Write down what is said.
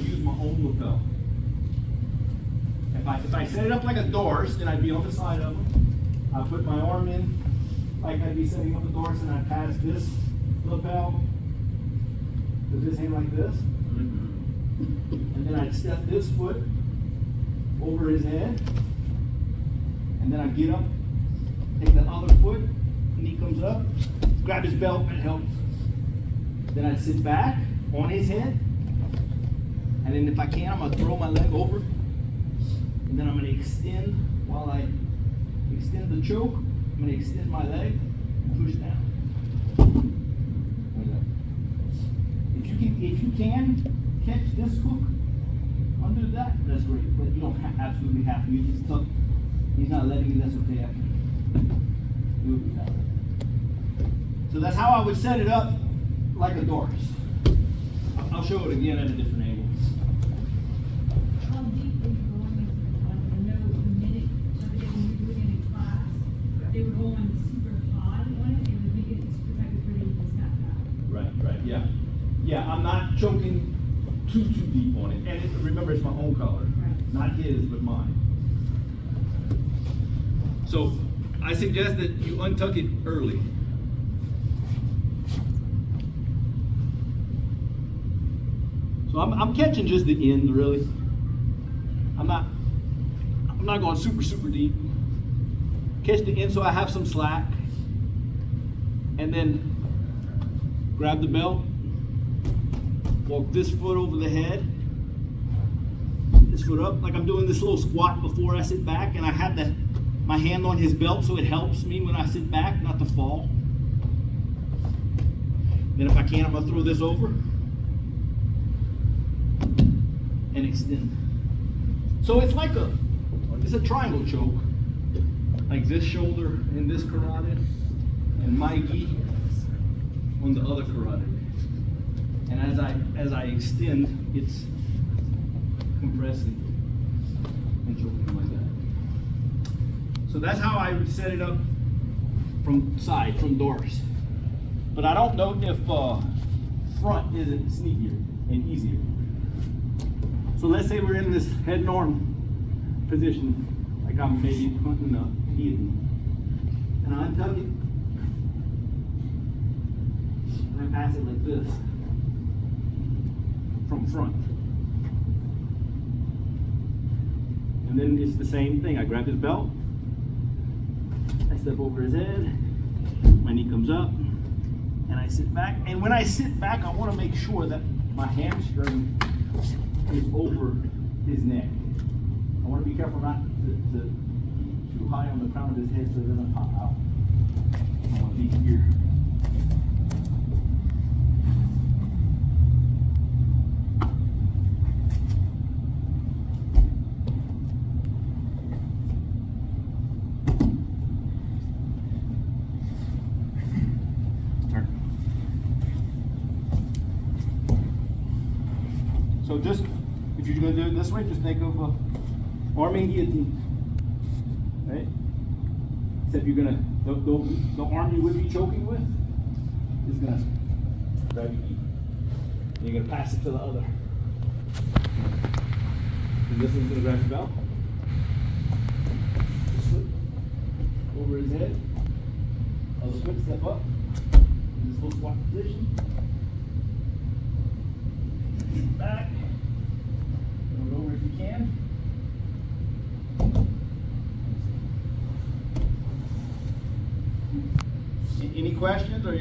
use my own lapel. If I set it up like a Darce, then I'd be on the side of them. I put my arm in like I'd be setting up a Darce, and I'd pass this lapel with this hand like this. And then I'd step this foot over his head. And then I'd get up, take the other foot, knee comes up, grab his belt, and it helps. Then I'd sit back on his head. And then if I can, I'm gonna throw my leg over. And then I'm gonna extend while I extend the choke. I'm gonna extend my leg and push down. If you can catch this hook under that, that's great. But you don't absolutely have to. You just tuck. He's not letting you. That's okay. I can do it without it. So that's how I would set it up, like a Darce. I'll show it again at a different angle. How deep would you go into the water? I know the minute somebody when you were doing it in class, they would go on super high on it and would make it super tight before they even sat down. Right, yeah. Yeah, I'm not choking too deep on it. And remember, it's my own color. Right. Not his, but mine. So I suggest that you untuck it early. So I'm catching just the end, really. I'm not going super deep. Catch the end so I have some slack. And then grab the belt. Walk this foot over the head. This foot up, like I'm doing this little squat before I sit back, and I have my hand on his belt so it helps me when I sit back not to fall. Then if I can, I'm gonna throw this over and extend. So it's like it's a triangle choke, like this shoulder and this carotid, and my gi on the other carotid. And as I extend, it's compressing and choking like that. So that's how I would set it up from Darce. But I don't know if front isn't sneakier and easier. So let's say we're in this head and arm position, like I'm maybe hunting a guillotine. And I untuck it, and I pass it like this from front. And then it's the same thing. I grab his belt, I step over his head, my knee comes up, and I sit back. And when I sit back, I want to make sure that my hamstring is over his neck. I want to be careful not to too high on the crown of his head so it doesn't pop out. I want to be here. So just, if you're going to do it this way, just think of arm and guillotine, right? Except you're going to, the arm you would be choking with is going to grab your gi. And you're going to pass it to the other. And this one's going to grab your belt. This foot over his head. Other foot, step up. In this little squat position. Back. Over if you can. Any questions? Or